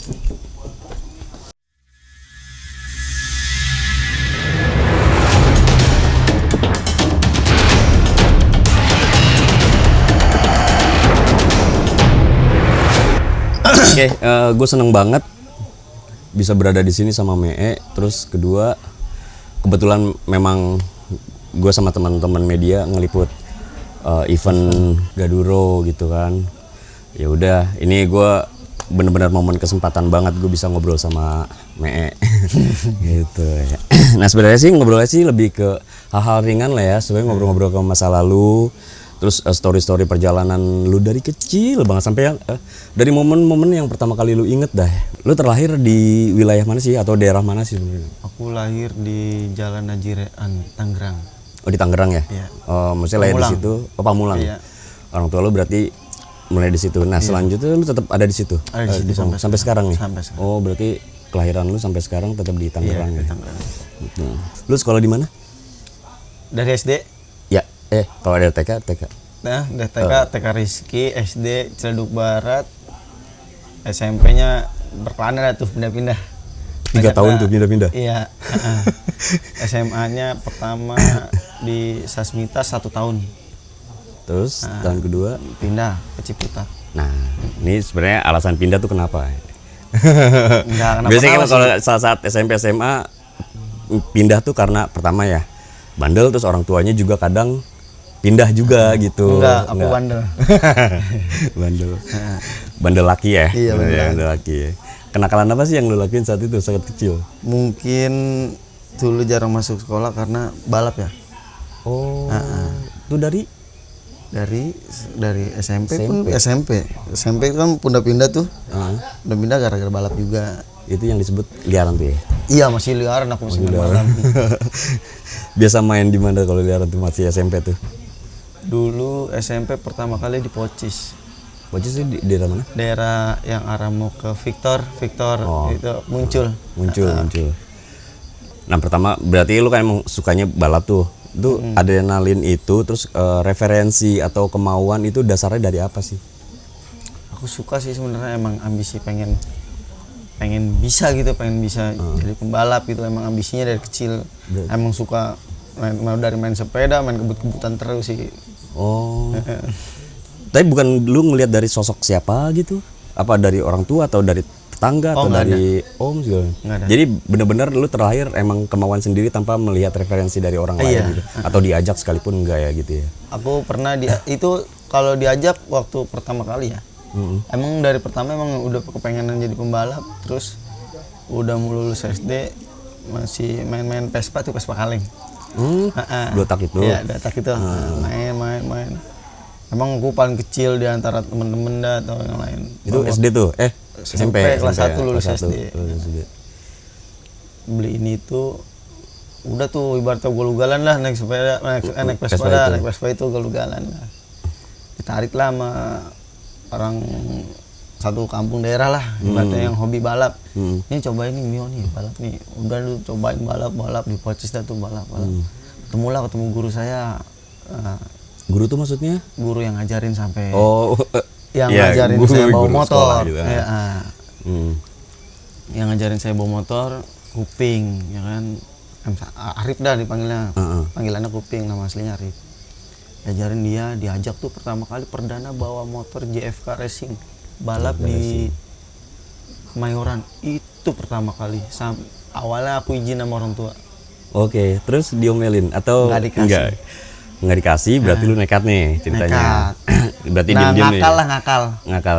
Oke, gue seneng banget bisa berada di sini sama Mee. Terus kedua, kebetulan memang gue sama teman-teman media ngeliput event Gaduro gitu kan. Ya udah, ini gue bener-bener momen kesempatan banget gue bisa ngobrol sama Mee gitu ya. Nah sebenarnya sih ngobrolnya sih lebih ke hal-hal ringan lah ya, sebenarnya ngobrol-ngobrol ke masa lalu. Terus story-story perjalanan lu dari kecil banget sampai yang dari momen-momen yang pertama kali lu inget dah. Lu terlahir di wilayah mana sih atau daerah mana sih sebenarnya? Aku lahir di Jalan Najirean, Tangerang. Oh di Tangerang ya? Iya. Oh maksudnya lahir di situ, Pamulang. Iya. Orang tua lu berarti mulai di situ. Nah selanjutnya lu tetap ada di situ. Ada di situ sampai sekarang nih. Sampai sekarang. Oh berarti kelahiran lu sampai sekarang tetap di Tangerang Iya, ya? di Tangerang. Gitu. Lu sekolah di mana? Dari SD. Ya, kalau ada TK. Nah, dari TK Rizky, SD Ciledug Barat, SMP-nya berkelana tuh pindah-pindah. 3 tahun tuh pindah-pindah? Iya. SMA-nya pertama di Sasmita 1 tahun. Terus tahun kedua? Pindah ke Ciputat. Nah, ini sebenarnya alasan pindah tuh kenapa? Enggak, Biasanya kan kalau saat SMP SMA pindah tuh karena pertama ya bandel, terus orang tuanya juga kadang pindah juga gitu. Enggak, aku bandel. Bandel laki ya? Iya, bandel laki ya. Kenakalan apa sih yang lu lakuin saat itu sangat kecil? Mungkin dulu jarang masuk sekolah karena balap ya. Oh, itu dari SMP pun SMP kan pindah-pindah tuh. Pindah gara-gara balap juga. Itu yang disebut liaran tuh ya? Iya, masih liaran, aku masih liaran. Biasa main di mana kalau liaran tuh masih SMP tuh? Dulu SMP pertama kali di Pocis. Pocis itu di daerah mana? Daerah yang arah mau ke Victor itu muncul. Nah pertama berarti lu kan emang sukanya balap tuh. Itu adrenalin itu terus referensi atau kemauan itu dasarnya dari apa sih? Aku suka sih sebenarnya, emang ambisi pengen bisa gitu, pengen bisa jadi pembalap gitu, emang ambisinya dari kecil. Emang suka dari main sepeda, main kebut-kebutan terus sih. Oh. Tapi bukan lu ngelihat dari sosok siapa gitu? Apa dari orang tua atau dari tetangga atau dari om juga? Jadi bener-bener lu terlahir emang kemauan sendiri tanpa melihat referensi dari orang lain gitu? Atau diajak sekalipun enggak ya gitu ya? Aku pernah itu kalau diajak waktu pertama kali ya. Emang dari pertama emang udah kepengenan jadi pembalap, terus udah mau lulus SD masih main-main Vespa tuh, Vespa kaleng. 2 tak itu? Iya, 2 tak itu. Main. Emang aku paling kecil di antara temen-temen dah atau yang lain. Itu SD tuh? SMP kelas 1 lulus SD. Beli ini tuh udah tuh ibaratnya galugalan lah, naik sepeda, naik Vespa itu galugalan lah. Ditarik lah sama orang satu kampung daerah lah, ibaratnya yang hobi balap. Ini cobain nih Mio nih balap nih. Udah lu cobain balap di Pocis dah tuh balap. Ketemu guru saya. Guru tuh maksudnya? Guru yang ngajarin sampai yang ya, ngajarin saya bawa motor. Yang ngajarin saya bawa motor, Kuping, ya kan. Arif dah dipanggilnya. Panggilannya Kuping, nama aslinya Arif. Diajarin dia, diajak tuh pertama kali perdana bawa motor JFK Racing. Balap di Kemayoran. Itu pertama kali. Awalnya aku izin sama orang tua. Oke, terus diomelin atau enggak? Nggak dikasih, berarti lu nekat nih ceritanya. Nekat. Berarti diem-diem nih.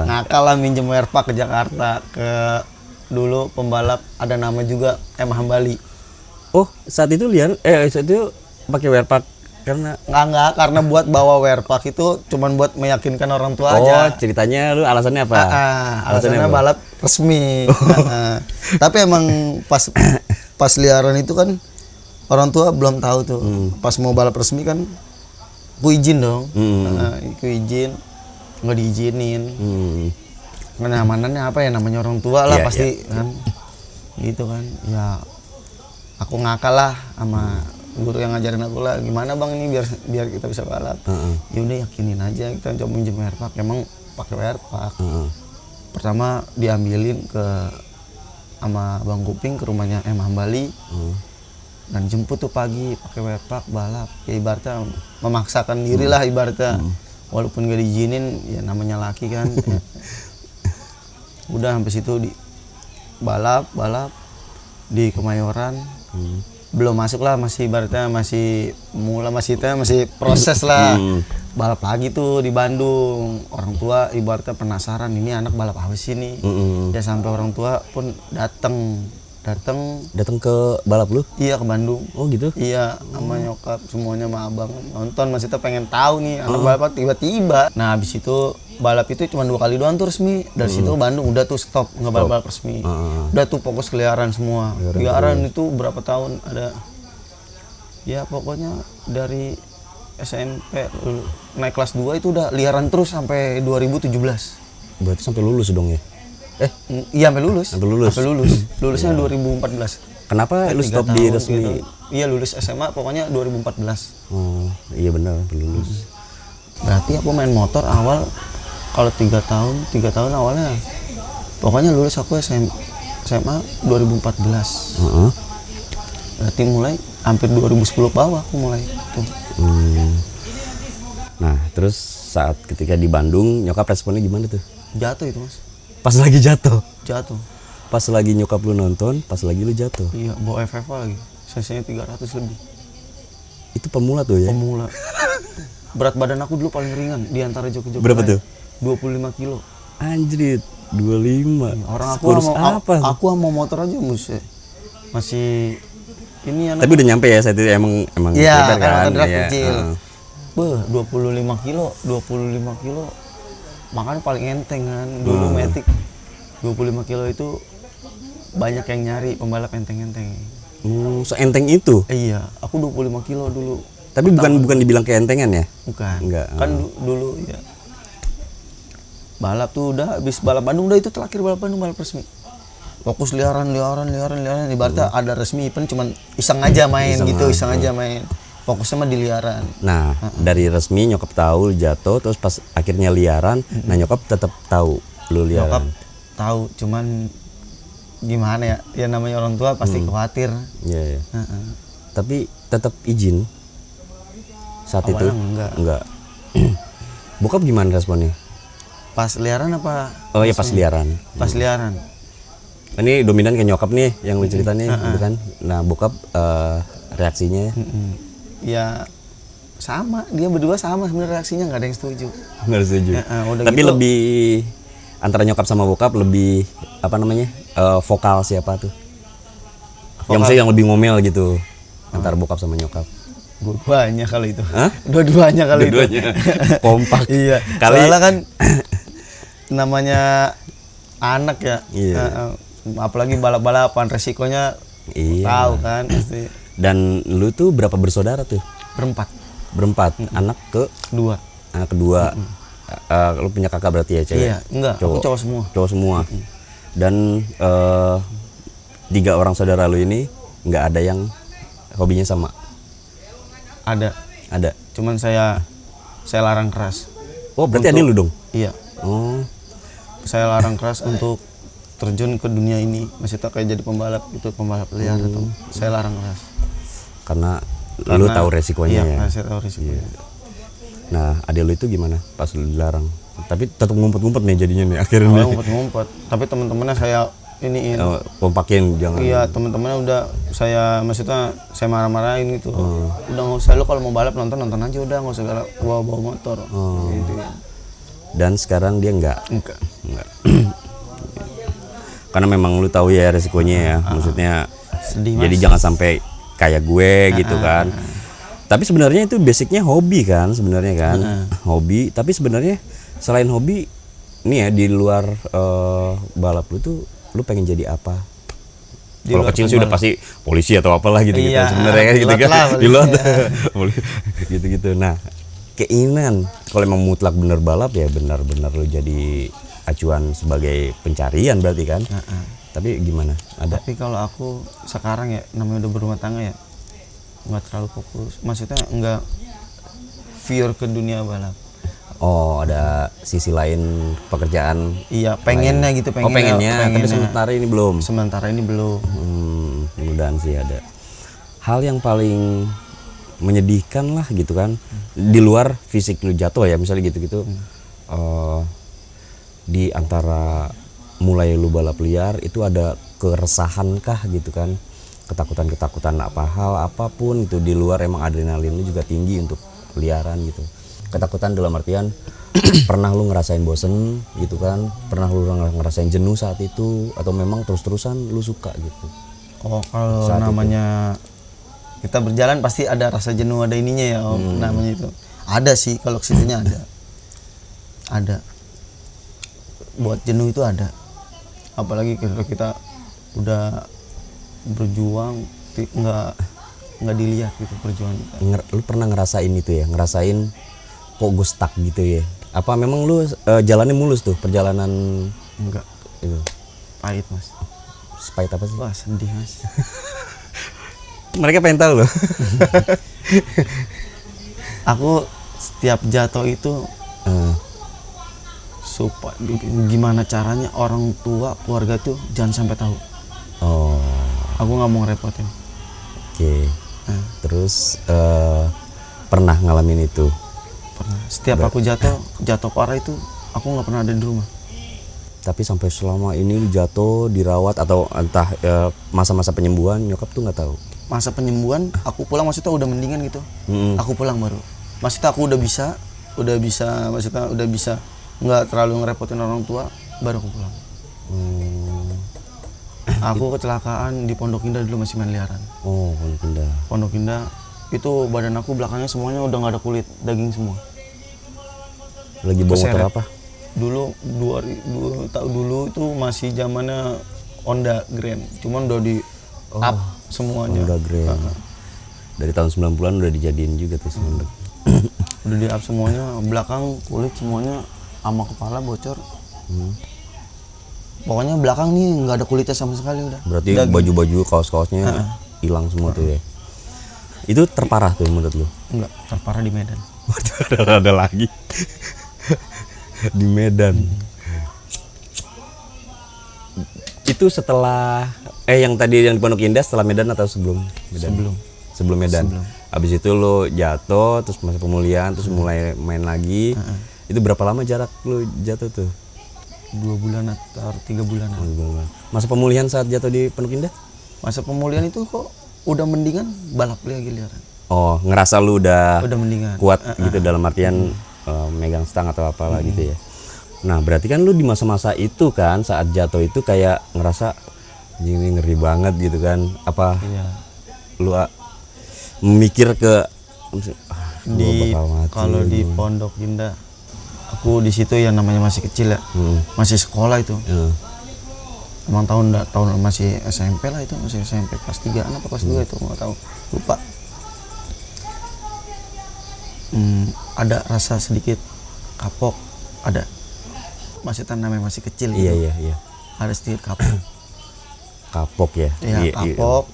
Ngakal lah minjem Werpak ke Jakarta, ke dulu pembalap ada nama juga M Hambali. Oh, saat itu saat itu pakai Werpak karena enggak karena buat bawa Werpak itu cuman buat meyakinkan orang tua aja. Oh, ceritanya lu alasannya apa? Alasannya balap resmi. Tapi emang pas liaran itu kan orang tua belum tahu tuh. Pas mau balap resmi kan aku izin dong. Aku izin, nggak diizinin. Kenyamanannya apa ya, namanya orang tua lah pasti kan. Gitu kan. Ya aku ngakal lah sama guru yang ngajarin aku lah, gimana bang ini biar kita bisa balap. Ya udah yakinin aja, kita coba minjem Werpak, emang pakai Werpak. pertama diambilin ke sama Bang Kuping ke rumahnya Hambali. Dan jemput tuh pagi pakai wepak balap, ya ibaratnya memaksakan diri lah ibaratnya. Walaupun gak diizinin, ya namanya laki kan. Udah sampai situ di balap di Kemayoran. Belum masuk lah, masih ibaratnya masih proses lah. Balap lagi tuh di Bandung. Orang tua ibaratnya penasaran, ini anak balap apa sih nih. Ya sampai orang tua pun datang ke balap lu? Iya, ke Bandung. Oh gitu? Iya, sama nyokap semuanya sama abang nonton, maksudnya pengen tahu nih anak balap tiba-tiba. Nah habis itu balap itu cuma 2 kali doang tuh resmi. Dari situ Bandung udah tuh stop, nggak balap resmi. Udah tuh fokus keliaran semua. Keliaran itu berapa tahun ada, ya pokoknya dari SMP naik kelas 2 itu udah liaran terus sampai 2017. Berarti sampai lulus dong ya? Iya, sampai lulus. Lulusnya 2014. Kenapa lu stop di resmi? Gitu. Iya, lulus SMA pokoknya 2014. Oh iya benar, lulus. Berarti aku main motor awal kalau 3 tahun awalnya. Pokoknya lulus aku SMA 2014. Berarti mulai hampir 2010 bawah aku mulai tuh. Nah, terus saat ketika di Bandung, nyokap responnya gimana tuh? Jatuh itu, Mas. Pas lagi jatuh? Jatuh. Pas lagi nyokap lu nonton, pas lagi lu jatuh? Iya, bawa FFA lagi. Cc-nya 300 lebih. Itu pemula tuh ya? Pemula. Berat badan aku dulu paling ringan di antara joki-joki. Berapa tuh? 25 kilo. Anjrit, 25. Orang aku Kurus apa? Aku sama motor aja masih ini anak. Tapi udah nyampe ya saat itu emang iya, kan ya, kecil. 25 kilo. Makanya paling enteng kan dulu Matic. 25 kilo itu banyak yang nyari pembalap enteng-enteng. Seenteng itu? Iya, aku 25 kilo dulu. Tapi bukan dibilang keentengan ya? Bukan. Enggak. Kan dulu ya. Balap tuh udah habis balap Bandung, udah itu terakhir balap Bandung, balap resmi. Fokus liaran. Ibaratnya ada resmi event cuman iseng aja main iseng aja main. Fokusnya mah di liaran. Nah, dari resmi nyokap tahu jatuh, terus pas akhirnya liaran, nah nyokap tetap tahu lu liaran. Nyokap tahu, cuman gimana ya? Ya namanya orang tua pasti khawatir. Iya. Tapi tetap izin saat awalnya itu? Enggak. Bokap gimana responnya? Pas liaran apa? Oh iya, pas liaran. Pas liaran. Ini dominan ke nyokap nih yang lu cerita nih, gitu kan? Nah, bokap reaksinya? Ya sama, dia berdua sama sebenarnya reaksinya, nggak ada yang setuju. Nggak setuju. Tapi gitu, lebih antara nyokap sama bokap lebih apa namanya? Vokal siapa tuh? Yang lebih ngomel gitu antara bokap sama nyokap. Dua-duanya kali itu. Hah? Dua-duanya kali itu. Kompak. Iya. Soalnya kan namanya anak ya. Iya. Apalagi balap-balapan resikonya tahu kan pasti. Dan lu tuh berapa bersaudara tuh? Berempat. Anak kedua. Lu punya kakak berarti ya, cewek? Iya, enggak. Aku cowok semua. Cowok semua. Dan 3 orang saudara lu ini nggak ada yang hobinya sama? Ada. Cuman saya larang keras. Oh, berarti adik lu dong? Iya. Oh. Saya larang keras untuk terjun ke dunia ini. Maksudnya kayak jadi pembalap gitu, pembalap liar gitu. Saya larang keras. Karena lu tahu resikonya ya? Iya, saya tahu resikonya. Nah, adik lu itu gimana pas lu dilarang? Tapi tetap ngumpet-ngumpet nih jadinya nih akhirnya. Ngumpet-ngumpet. Tapi teman-temannya saya iniin. Kompakin jangan. Iya, teman-temannya udah saya marah-marahin gitu. Udah nggak usah, lu kalau mau balap nonton aja udah, nggak usah bawa motor. Gitu. Dan sekarang dia enggak. Karena memang lu tahu ya resikonya ya. Maksudnya sedih, jadi jangan sampai kayak gue gitu kan. Tapi sebenarnya itu basicnya hobi kan sebenarnya kan. Hobi, tapi sebenarnya selain hobi nih ya di luar balap lu tuh lu pengen jadi apa? Kalau kecil sih udah pasti polisi atau apalah gitu iya, sebenarnya kan gitu kan. Di lot. Gitu. Nah, keinginan kalau emang mutlak bener balap ya benar-benar lu jadi acuan sebagai pencarian berarti kan. Tapi gimana? Ada? Tapi kalau aku sekarang ya namanya udah berumah tangga ya nggak terlalu fokus. Maksudnya nggak pure ke dunia balap. Oh, ada sisi lain pekerjaan. Iya, pengennya gitu, Oh, pengennya, tapi sementara ini belum. Sementara ini belum. Mudah-mudahan sih ada. Hal yang paling menyedihkan lah gitu kan, di luar fisik lu jatuh ya misalnya gitu-gitu, di antara mulai lu balap liar itu ada keresahan kah gitu kan, ketakutan apa hal apapun itu di luar, emang adrenalin lu juga tinggi untuk liaran gitu. Ketakutan dalam artian pernah lu ngerasain bosen gitu kan, pernah lu ngerasain jenuh saat itu, atau memang terus-terusan lu suka gitu. Oh, kalau Saat namanya kita berjalan pasti ada rasa jenuh, ada ininya ya, namanya itu. Ada sih kalau kesitunya ada. Ada. Buat jenuh itu ada. Apalagi kalau kita udah berjuang nggak dilihat gitu perjuangan kita. Lu pernah ngerasain itu ya, ngerasain kok gue stuck gitu ya? Apa memang lu jalannya mulus tuh perjalanan? Enggak. Itu Pahit, Mas. pahit apa sih? Wah, sedih, Mas. Mereka pengen tahu loh. Aku setiap jatuh itu supaya gimana caranya orang tua keluarga tuh jangan sampai tahu. Oh, Aku nggak mau ngerepotin. oke. Terus pernah ngalamin itu? Pernah. Setiap aku jatuh parah itu aku nggak pernah ada di rumah. Tapi sampai selama ini lu jatuh, dirawat, atau entah masa-masa penyembuhan nyokap tuh nggak tahu? Masa penyembuhan aku pulang, maksudnya udah mendingan gitu. Aku pulang baru. Maksudnya aku udah bisa maksudnya udah bisa nggak terlalu ngerepotin orang tua, baru aku pulang. Aku kecelakaan di Pondok Indah, dulu masih main liaran. Oh, Pondok Indah. Pondok Indah itu badan aku belakangnya semuanya udah nggak ada kulit, daging semua. Lagi bawa motor Keseret. apa? Dulu 2000 tahun dulu itu masih zamannya Honda Grand, cuman udah di up semuanya. Honda Grand. Dari tahun 90-an udah dijadiin juga tuh Honda. Udah di up semuanya, belakang kulit semuanya sama kepala bocor. Pokoknya belakang nih nggak ada kulitnya sama sekali udah. Berarti baju-baju, kaos-kaosnya hilang semua tuh ya. Itu terparah tuh menurut lu? Enggak, terparah di Medan. ada lagi. Di Medan. Itu setelah yang tadi yang di Pondok Indah setelah Medan atau sebelum Medan? Sebelum Medan. Habis itu lo jatuh, terus masa pemulihan, terus mulai main lagi. Itu berapa lama jarak lo jatuh tuh? 2 bulan atau 3 bulan. Masa pemulihan saat jatuh di Pondok Indah? Masa pemulihan itu kok udah mendingan balap lagi liaran. Oh, ngerasa lu udah mendingan. kuat gitu dalam artian megang stang atau apalah gitu ya. Nah, berarti kan lu di masa-masa itu kan saat jatuh itu kayak ngerasa ini ngeri banget gitu kan. Apa Iya. lu memikir ke Di kalau di Pondok Indah aku di situ yang namanya masih kecil ya. Masih sekolah itu. Emang tahun masih SMP lah itu, masih SMP kelas 3 apa kelas 2 itu nggak tahu, lupa. Ada rasa sedikit kapok, ada. Masih namanya masih kecil gitu. Iya. Ada sedikit kapok. Kapok ya. Iya, kapok.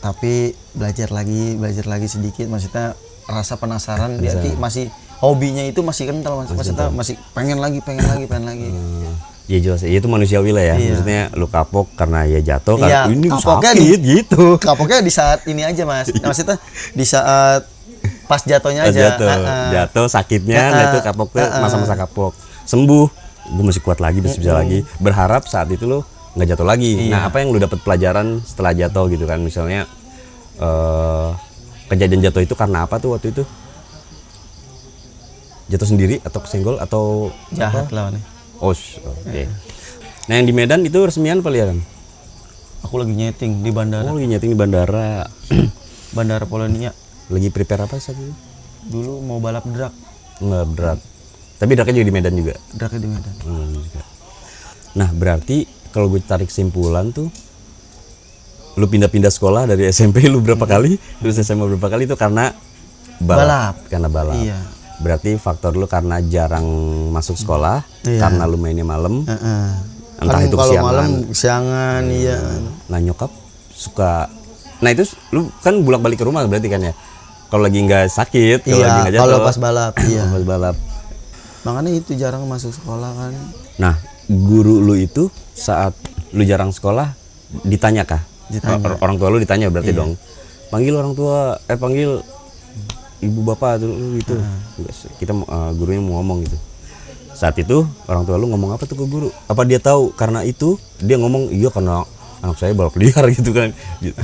Tapi belajar lagi sedikit, maksudnya rasa penasaran, jadi masih hobinya itu masih kental, maksudnya masih pengen lagi. Ya jelas, ya itu manusiawi lah ya. Iya. Maksudnya lu kapok karena ya jatuh kan. Iya, Ini kapoknya sakit gitu. Kapoknya di saat ini aja, Mas. Maksudnya di saat pas jatuhnya aja. Jatuh sakitnya, nah itu kapok tuh masa-masa kapok. Sembuh, gue masih kuat lagi, bisa lagi. Berharap saat itu lo nggak jatuh lagi. Iya. Nah, apa yang lu dapat pelajaran setelah jatuh gitu kan? Misalnya kejadian jatuh itu karena apa tuh waktu itu? Jatuh sendiri atau kesenggol atau Jahat lah nih. Oke. Nah, yang di Medan itu resmian apa liaran? Aku lagi nyeting di bandara. Oh, lagi nyeting di bandara. Bandara Polonia. Lagi prepare apa saat itu? Dulu mau balap drag. Nggak berat. Tapi draknya juga di Medan juga. Dragnya di Medan. Nah, berarti kalau gue tarik kesimpulan tuh, lu pindah-pindah sekolah dari SMP lu berapa kali, terus SMA berapa kali itu karena balap. Karena balap. Iya. Berarti faktor lu karena jarang masuk sekolah, Iya. karena lu mainnya malam. Entah Kan itu kalau kesiangan. malam kesiangan, iya. Nah, nyokap suka. Nah, itu lu kan bolak-balik ke rumah berarti kan ya. Kalau lagi nggak sakit, kalau lagi Iya, nggak jatuh. kalau pas balap, iya. Pas balap. Makanya itu jarang masuk sekolah kan. Nah, guru lu itu saat lu jarang sekolah ditanya kah? Ditanya. Orang tua lu ditanya berarti dong. Panggil orang tua, panggil ibu bapak tuh gitu. Kita gurunya mau ngomong gitu. Saat itu orang tua lu ngomong apa tuh ke guru? Apa dia tahu karena itu dia ngomong iya karena anak saya balap liar gitu kan? Gitu.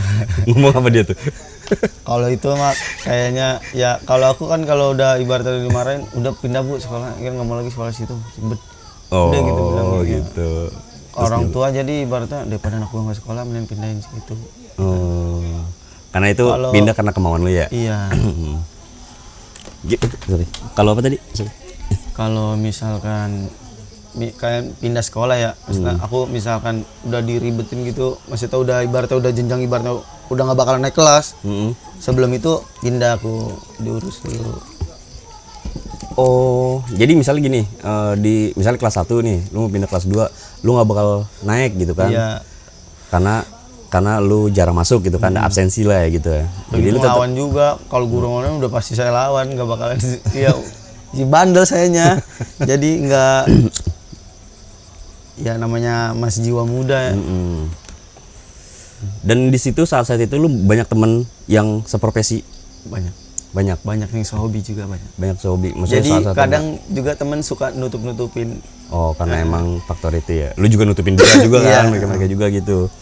Ngomong apa dia tuh? Kalau itu mah kayaknya ya kalau aku kan kalau udah ibaratnya dimarahin udah pindah bu sekolah, kan nggak mau lagi sekolah situ. Oh Udah gitu bilang gitu. Orang tua jadi ibaratnya daripada anak gua nggak sekolah mending pindahin situ. Oh. Karena itu Kalau- pindah karena kemauan lu ya? Iya. Sorry. Kalau apa tadi? Sorry. Kalau misalkan kayak pindah sekolah ya, maksudnya aku misalkan udah diribetin gitu, masih tahu udah ibaratnya udah jenjang ibaratnya udah nggak bakalan naik kelas. Sebelum itu pindah aku diurus dulu. Oh, jadi misalnya gini, di misalnya kelas 1 nih, lu mau pindah kelas 2, lu nggak bakal naik gitu kan? Iya. Karena lu jarang masuk gitu kan, ada absensi lah ya gitu ya. Jadi Begitu lu tetap lawan juga, kalau guru ngomong udah pasti saya lawan, nggak bakalan ya si bandel sayanya. Jadi nggak ya namanya masih jiwa muda ya. Dan di situ saat itu lu banyak temen yang seprofesi, Banyak yang sehobi juga banyak. sehobi. Maksudnya Jadi salah satu- kadang juga temen suka nutup-nutupin. Oh, karena emang faktor itu ya. Lu juga nutupin dia juga kan, Iya. mereka juga gitu.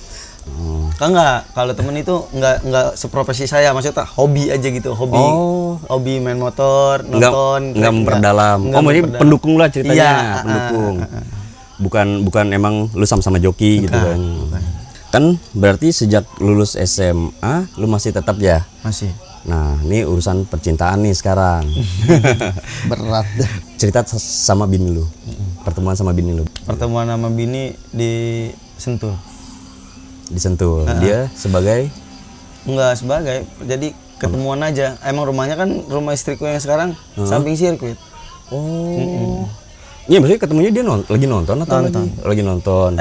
Kan enggak, kalau temen itu enggak seprofesi saya, maksudnya hobi aja gitu, hobi. Oh. Hobi main motor, nonton. Enggak memperdalam. enggak Maksudnya memperdalam. pendukung lah ceritanya, Iya, pendukung. Bukan emang lu sama-sama joki gitu kan. Kan berarti sejak lulus SMA lu masih tetap ya. Masih Nah, ini urusan percintaan nih sekarang. berat. Cerita sama bini lu. Pertemuan sama bini lu. Pertemuan sama bini di Sentul. Di Sentul. Dia sebagai Enggak sebagai, jadi ketemuan aja. Emang rumahnya kan rumah istriku yang sekarang samping sirkuit. oh. Iya, maksudnya ketemunya dia lagi nonton atau lagi nonton?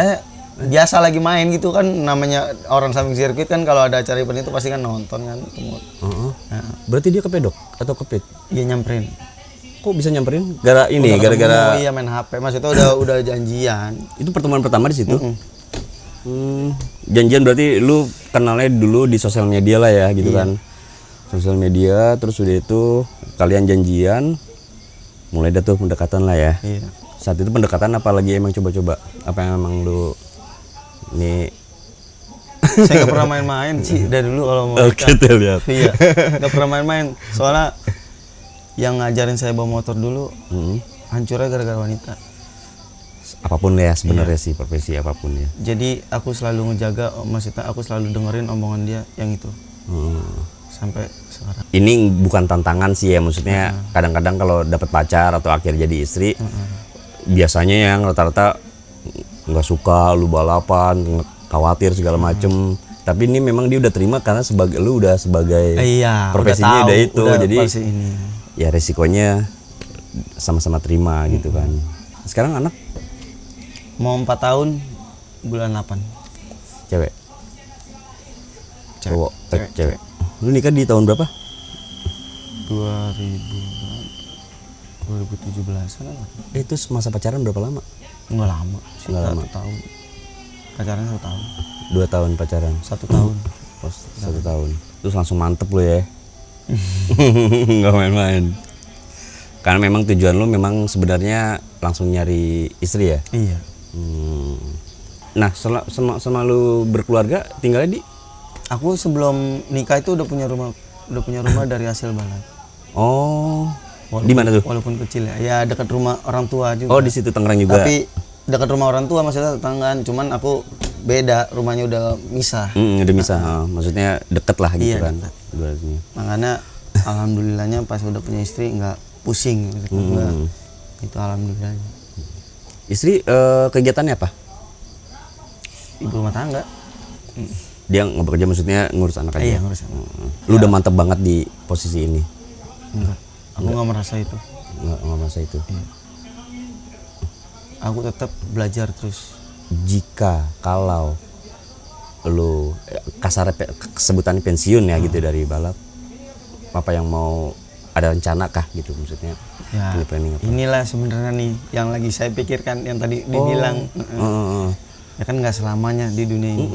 Biasa lagi main gitu kan, namanya orang samping sirkuit kan, kalau ada acara event itu pasti kan nonton kan. Berarti dia kepedok atau kepit? Dia nyamperin. Kok bisa nyamperin? Gara-gara Iya main HP, maksudnya udah janjian. itu pertemuan pertama di situ. Janjian berarti lu kenalnya dulu di sosial media lah ya gitu kan. Sosial media, terus udah itu kalian janjian, mulai dah tuh pendekatan lah ya. Iya. Saat itu pendekatan apa lagi emang coba-coba? Apa yang emang lu nih Saya nggak pernah main-main sih dari dulu kalau mau nikah. kita lihat. Iya, nggak pernah main-main. Soalnya yang ngajarin saya bawa motor dulu hancurnya gara-gara wanita. Apapun ya sebenarnya sih, profesi apapun ya. Jadi aku selalu ngejaga, maksudnya aku selalu dengerin omongan dia yang itu sampai sekarang. Ini bukan tantangan sih ya, maksudnya kadang-kadang kalau dapat pacar atau akhir jadi istri, biasanya yang rata-rata nggak suka lu balapan, khawatir segala macem. Tapi ini memang dia udah terima karena lu udah sebagai Iya, profesinya udah itu, jadi pasti ini. ya resikonya sama-sama terima gitu kan. Sekarang anak Mau 4 tahun bulan 8. cewek, Cewek. cowok, cewek. Lu nikah di tahun berapa? 2017-an apa? Itu masa pacaran berapa lama? Enggak lama, sih, Nggak 1 lama. tahun. Pacaran 1 tahun. 2 tahun pacaran. 1 tahun. Oh, 1 tahun. Terus langsung mantep lu ya. Nggak main-main. Karena memang tujuan lu memang sebenarnya langsung nyari istri ya. Iya. Nah, sama lu berkeluarga tinggalnya di? Aku sebelum nikah itu udah punya rumah dari hasil balap. Oh, di mana tuh? Walaupun kecil ya. Ya dekat rumah orang tua juga. Oh, di situ Tangerang juga. Tapi dekat rumah orang tua maksudnya tetanggaan, cuman aku beda, rumahnya udah misah. Udah bisa. Maksudnya deket lah gitu Iya, kan. deket. Ibaratnya. Makanya alhamdulillahnya pas udah punya istri nggak pusing gitu. Nggak. Itu alhamdulillahnya. Istri kegiatannya apa? Ibu rumah tangga. Dia nggak bekerja, maksudnya ngurus anak aja. Iya, ngurus anak. Lu udah mantep banget di posisi ini. Enggak. Aku nggak merasa itu. Nggak masa itu. Aku tetap belajar terus. Kalau lu kasar sebutannya pensiun ya gitu dari balap, apa yang mau ada rencana kah gitu maksudnya? Ya, Punya planning apa? inilah sebenarnya nih yang lagi saya pikirkan yang tadi dibilang. Ya kan nggak selamanya di dunia ini.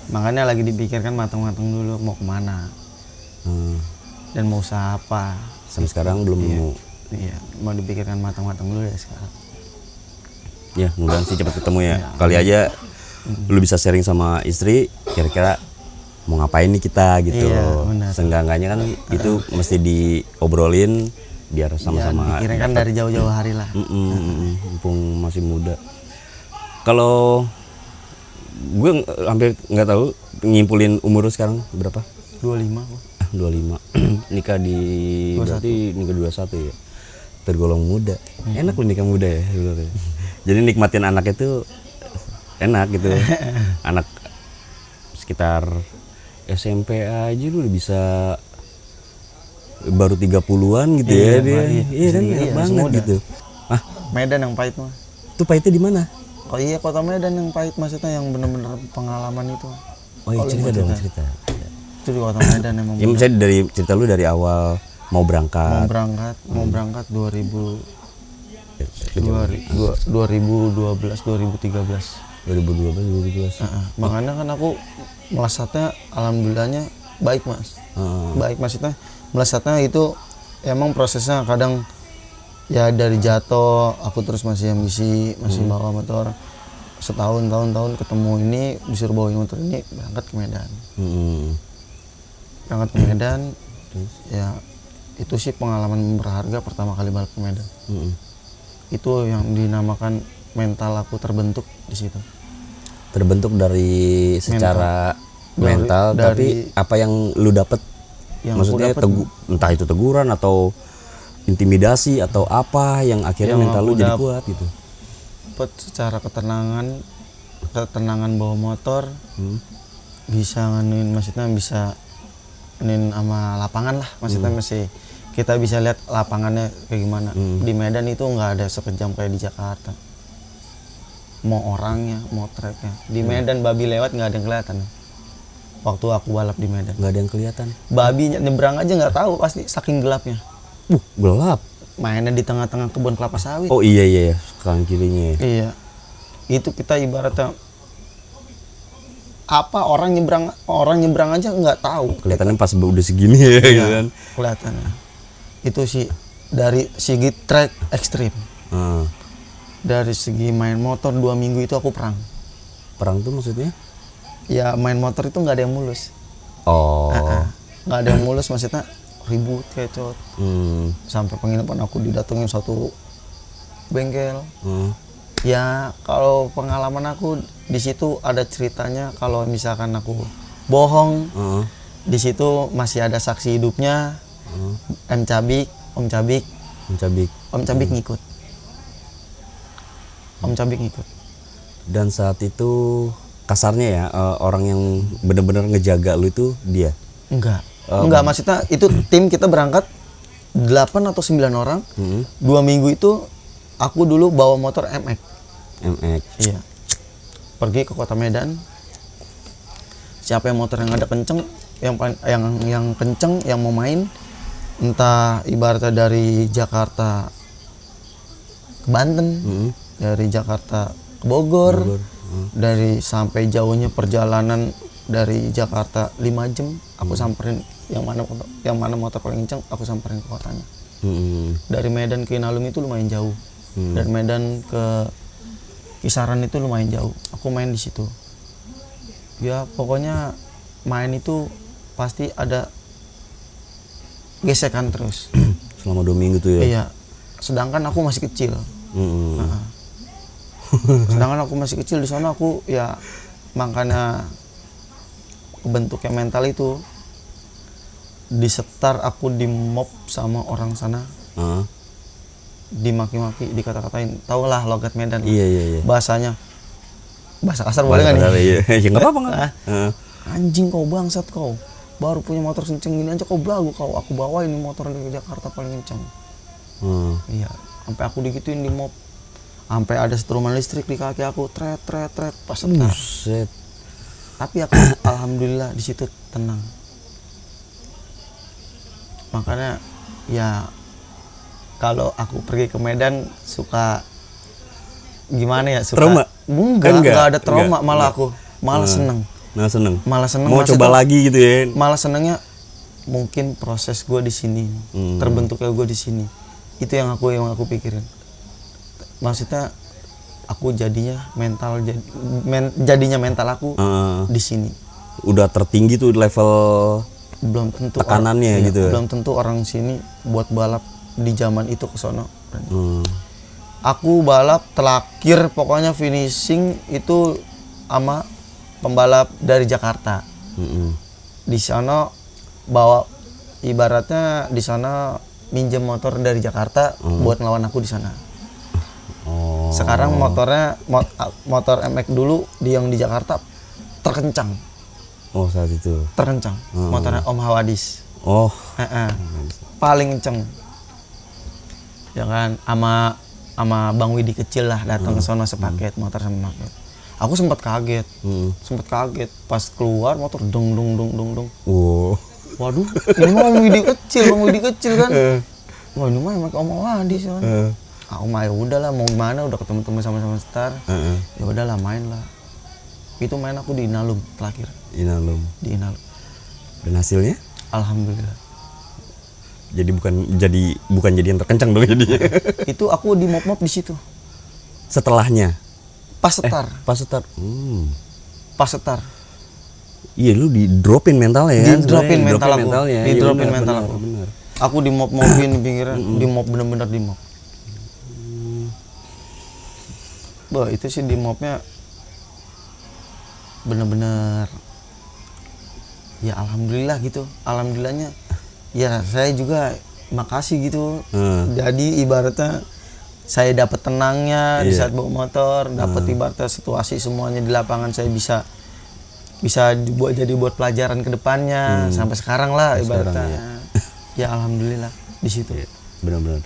Makanya lagi dipikirkan matang-matang dulu mau kemana dan mau usaha apa. Sampai sekarang belum nemu. Iya, mau dipikirkan matang-matang dulu ya sekarang. Ya, mudah-mudahan sih cepat ketemu ya. Kali aja lu bisa sharing sama istri kira-kira mau ngapain nih kita gitu. Iya, benar. Seenggak-enggaknya kan itu mesti diobrolin biar sama-sama. Dipikirkan kan dari jauh-jauh hari lah. Mumpung masih muda. Kalau gue hampir nggak tahu nyimpulin umur lu sekarang berapa? 25 kok. 25. Nikah di 21. berarti nikah 21 ya. Tergolong muda. Enak lu nikah muda ya sebenarnya. Jadi nikmatin anak itu enak gitu. Anak sekitar SMP aja lu udah bisa baru 30-an gitu ya dia. Iya kan enak banget muda. gitu. Ah, Medan yang pahit mah. tuh pahitnya di mana? Oh iya, kota Medan yang pahit maksudnya yang bener-bener pengalaman itu. Oh iya, cerita dong, cerita. Itu di kota Medan emang. Ya misalnya dari cerita lu dari awal mau berangkat. Mau berangkat 2012 2013. 2012. Makanya kan aku melesatnya alhamdulillahnya baik mas. Baik maksudnya melesatnya itu emang prosesnya kadang ya dari jatuh aku terus masih ambisi masih bawa motor setahun tahun ketemu ini disuruh bawain motor ini berangkat ke Medan. Berangkat ke Medan ya itu sih pengalaman berharga pertama kali balap ke Medan. Itu yang dinamakan mental aku terbentuk di situ. Terbentuk dari secara mental tapi apa yang lu dapet? Yang maksudnya entah itu teguran atau intimidasi atau apa yang akhirnya mental lu jadi kuat gitu. Dapat secara ketenangan bawa motor, bisa nganuin maksudnya bisa nganuin sama lapangan lah maksudnya masih kita bisa lihat lapangannya kayak gimana. Di Medan itu nggak ada sekejam kayak di Jakarta. Mau orangnya, mau treknya. Di Medan babi lewat nggak ada yang kelihatan. Waktu aku balap di Medan. Nggak ada yang kelihatan. Babi nyebrang aja nggak tahu pasti saking gelapnya. Gelap. Mainnya di tengah-tengah kebun kelapa sawit. Oh iya kanan kirinya. Iya. Itu kita ibaratnya apa orang nyebrang aja nggak tahu. Kelihatannya pas udah segini ya gitu kan. Kelihatannya. Itu sih dari segi trek ekstrim. Dari segi main motor 2 minggu itu aku perang. Perang tuh maksudnya? Ya main motor itu nggak ada yang mulus. Oh. Nggak ada yang mulus maksudnya ribut kecot. Sampai penginapan aku didatengin satu bengkel. Ya kalau pengalaman aku di situ ada ceritanya kalau misalkan aku bohong di situ masih ada saksi hidupnya. Om Cabik ngikut. Om Cabik ngikut. Dan saat itu kasarnya ya orang yang benar-benar ngejaga lu itu dia? Enggak maksudnya itu tim kita berangkat 8 atau 9 orang. 2 minggu itu aku dulu bawa motor MX. Iya. Pergi ke kota Medan. Siapa yang motor yang ada kenceng, yang kenceng yang mau main, entah ibaratnya dari Jakarta ke Banten, dari Jakarta ke Bogor. Dari sampai jauhnya perjalanan dari Jakarta 5 jam, aku samperin yang mana motor paling kenceng, aku samperin ke kotanya. Dari Medan ke Inalum itu lumayan jauh. Dari Medan ke Kisaran itu lumayan jauh. Aku main di situ. Ya pokoknya main itu pasti ada gesekan terus. Selama 2 minggu tuh ya? Iya. Sedangkan aku masih kecil. Sedangkan aku masih kecil di sana aku ya makanya bentuknya mental itu disetar aku di mob sama orang sana. Dimaki-maki, dikata-katain. Tau lah logat Medan. Iya. Bahasanya bahasa kasar boleh nggak nih? Iya. Ya nggak apa-apa nggak. Anjing kau bangsat kau. Baru punya motor kenceng gini aja kau belagu kau. Aku bawain motor dari Jakarta paling kenceng. Iya. Sampai aku digituin di mob. Sampai ada setruman listrik di kaki aku. Tret pas setar. Buset. Tapi aku alhamdulillah di situ tenang. Makanya ya kalau aku pergi ke Medan suka gimana ya, suka Trauma? enggak ada trauma, malah aku malah seneng. Nah, seneng. Malah seneng, Mau maksudnya coba lagi gitu ya. malah senengnya mungkin proses gue di sini, terbentuknya gue di sini, itu yang aku pikirin. Maksudnya aku jadinya mental aku di sini. Udah tertinggi tuh level Belum tentu tekanannya iya, gitu ya. belum tentu orang sini buat balap di zaman itu ke sono. Hmm. Aku balap terakhir pokoknya finishing itu sama pembalap dari Jakarta. Di sana bawa ibaratnya di sana minjem motor dari Jakarta buat ngelawan aku di sana. Oh. Sekarang motornya motor MX dulu yang di Jakarta terkencang. Oh, saat itu. Terkencang. Motornya Om Hawadis. Oh. Paling kenceng. Ya kan sama Bang Widi kecil lah datang ke sono sepaket motor sama paket. Aku sempat kaget. Pas keluar motor dong. Wow. Waduh, ini mah Bang Widi kecil kan. Wah, ini mah emang Om Hawadis kan. Aku mah ya udahlah, mau gimana, udah ketemu teman sama Star. Ya udahlah, main lah. Itu main aku di Inalum terakhir. Di Inalum. Dan hasilnya? Alhamdulillah. Jadi bukan jadi yang terkencang dong jadinya. Itu aku di mop di situ. Setelahnya. Pas setar. Pas setar. Iya, lu di dropin mentalnya ya. Di dropin mental aku. Di Iya, dropin bener, mental bener, aku. bener. Aku di mopin di pinggiran, di mop bener-bener di mop. Bah, itu sih di mopnya bener-bener ya alhamdulillah gitu. Alhamdulillahnya ya saya juga makasih gitu. Jadi ibaratnya saya dapat tenangnya di saat bawa motor, dapat ibaratnya situasi semuanya di lapangan saya bisa buat pelajaran ke depannya sampai sekarang lah ibaratnya. Ya alhamdulillah di situ. Benar-benar.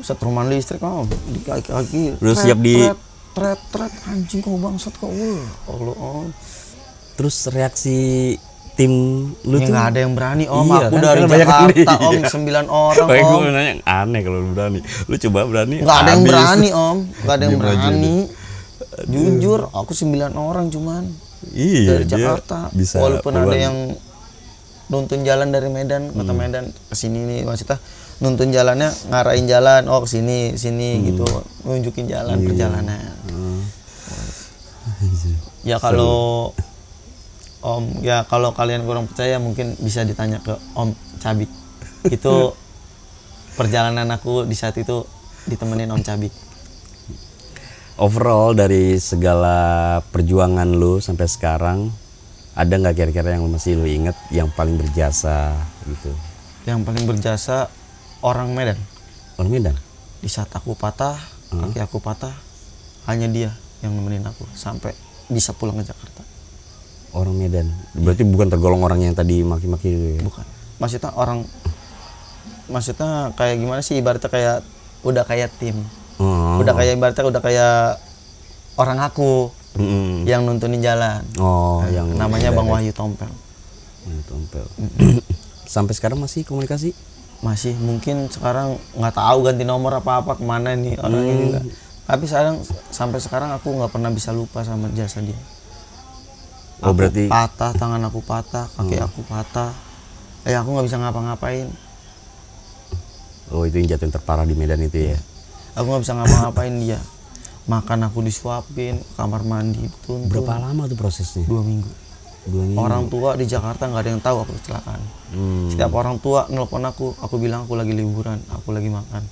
Setruman listrik di kaki. Terus siap di tret anjing kau bangsat kau. Allah. Terus reaksi tim lu Ya tuh nggak ada yang berani Om. Iya, Aku kan, dari karena banyak Jakarta yang Om, 9 orang Kayak Om. gue nanya aneh kalau lu berani. Lu coba berani. Nggak ada yang habis. berani Om. Nggak ada yang Diem aja berani. Jujur aku 9 orang cuman Iya, dari Jakarta. Bisa Walaupun peluang. ada yang nuntun jalan dari Medan, kota Medan ke sini nih, maksudnya nuntun jalannya, ngarahin jalan, oh sini gitu, nunjukin jalan perjalanan. Ya kalau Om, ya kalau kalian kurang percaya mungkin bisa ditanya ke Om Cabik. Itu perjalanan aku di saat itu ditemenin Om Cabik. Overall dari segala perjuangan lu sampai sekarang, ada nggak kira-kira yang masih lu inget yang paling berjasa gitu? Yang paling berjasa orang Medan. Orang Medan? Di saat aku patah, kaki aku patah, hanya dia yang nemenin aku sampai bisa pulang ke Jakarta. Orang Medan? Berarti bukan tergolong orang yang tadi maki-maki gitu ya? Bukan. Maksudnya kayak gimana sih, ibaratnya kayak udah kayak tim. Udah kayak ibaratnya udah kayak orang aku yang nuntunin jalan. Yang namanya Bang Wahyu Tompel. Sampai sekarang masih komunikasi? Masih, mungkin sekarang nggak tahu ganti nomor apa kemana nih orangnya juga. Tapi sampai sekarang aku nggak pernah bisa lupa sama jasa dia. Aku berarti patah, tangan aku patah, kaki aku patah. Aku nggak bisa ngapa-ngapain. Itu yang jatuh terparah di Medan itu ya? Aku nggak bisa ngapa-ngapain dia. Makan aku disuapin, kamar mandi tuntun. Berapa lama tuh prosesnya? 2 minggu. 2 minggu. Orang tua di Jakarta nggak ada yang tahu aku kecelakaan. Setiap orang tua nelpon aku bilang aku lagi liburan, aku lagi makan.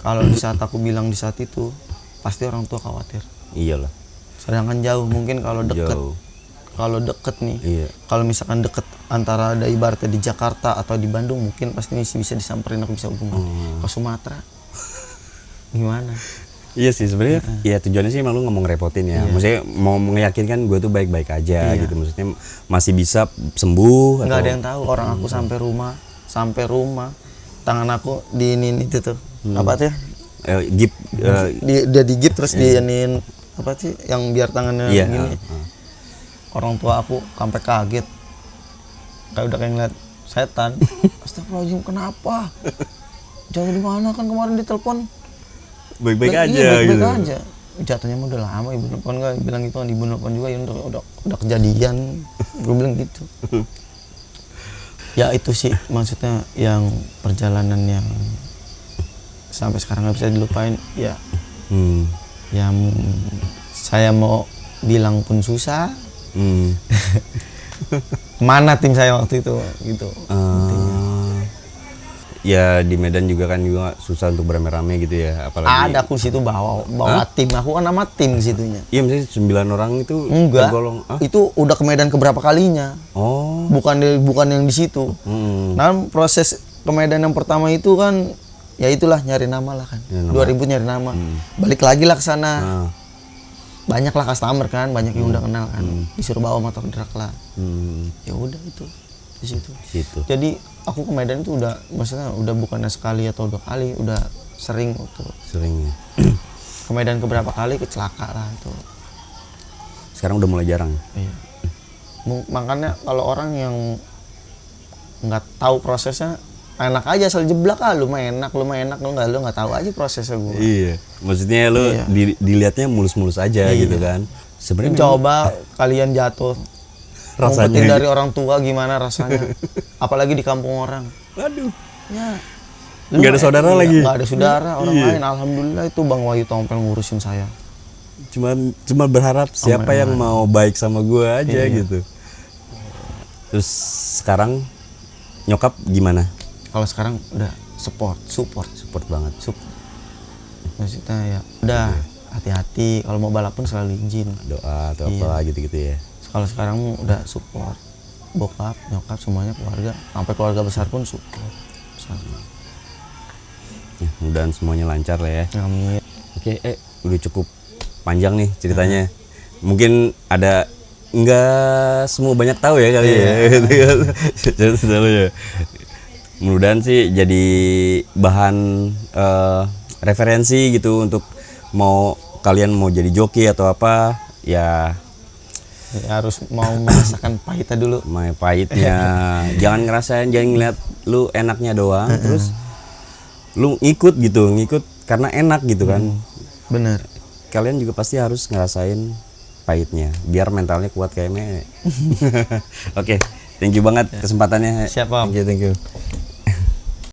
Kalau di saat aku bilang di saat itu, pasti orang tua khawatir. Iyalah. Sedangkan jauh, mungkin kalau deket nih, kalau misalkan deket antara ada ibaratnya di Jakarta atau di Bandung, mungkin pasti bisa disamperin, aku bisa hubungan. Ke Sumatera gimana? Iya sih sebenarnya, ya tujuannya sih emang lu nggak mau ngerepotin ya. Maksudnya mau meyakinkan gue tuh baik-baik aja gitu. Maksudnya masih bisa sembuh. Nggak ada yang tahu orang aku sampai rumah tangan aku diinin itu tuh apa tuh? Gip. Dia digip terus diinin apa sih yang biar tangannya gini. Orang tua aku sampai kaget, kayak udah kayak ngeliat setan. Astagfirullahaladzim, kenapa? Jatuh di mana, kan kemarin ditelepon Baik-baik iya, aja baik-baik gitu. aja. Jatuhnya mah udah lama, ibu nelfon nggak, bilang gitu kan, ibu nelfon juga, ya udah kejadian. Gue bilang gitu. Ya itu sih maksudnya yang perjalanan yang sampai sekarang nggak bisa dilupain ya. Yang saya mau bilang pun susah. Mana tim saya waktu itu gitu. Ya di Medan juga kan juga susah untuk beramai-ramai gitu ya, apalagi Ada aku situ bawa tim, aku kan nama tim situnya. iya misalnya 9 orang itu Enggak, tergolong itu udah ke Medan keberapa kalinya. oh Bukan yang di situ. Nah proses ke Medan yang pertama itu kan ya itulah nyari nama lah kan. 2000 nyari nama. Balik lagi lah ke sana. Banyak lah customer kan, banyak yang udah kenal kan. Disuruh bawa motor drag lah. Ya udah itu di situ. Jadi aku ke Medan itu udah, maksudnya udah bukannya sekali atau 2 kali, udah sering tuh. sering ya. Ke Medan keberapa kali kecelaka lah itu. Sekarang udah mulai jarang. Iya. Makanya kalau orang yang nggak tahu prosesnya, enak aja asal jeblak, lu mah enak, lu nggak tahu aja prosesnya gue. Iya, maksudnya lu dilihatnya mulus-mulus aja gitu kan. Sebenarnya Coba kalian jatuh, rasanya ngumpetin dari orang tua gimana rasanya, apalagi di kampung orang. aduh, Ya, nggak ada saudara lagi. Nggak ada saudara orang lain. Alhamdulillah itu Bang Wahyu Tompel ngurusin saya. cuma berharap siapa yang mau baik sama gua aja gitu. Terus sekarang nyokap gimana? Kalau sekarang udah support banget. Maksudnya ya udah hati-hati, kalau mau balap pun selalu izin. Doa atau apa gitu ya. Kalau sekarang udah support, bokap, nyokap, semuanya, keluarga, sampai keluarga besar pun support. Ya, mudah-mudahan semuanya lancar lah ya. Amin. Oke, udah cukup panjang nih ceritanya. Mungkin ada nggak semua banyak tahu ya kali ya. Selalu ya. Mudah-mudahan sih jadi bahan referensi gitu untuk kalian mau jadi joki atau apa ya. Harus mau merasakan pahitnya dulu. Pahitnya. Jangan ngeliat lu enaknya doang, terus lu ngikut karena enak gitu kan. Bener. Kalian juga pasti harus ngerasain pahitnya biar mentalnya kuat kayak Oke, thank you banget kesempatannya. Siap, Om. Thank you.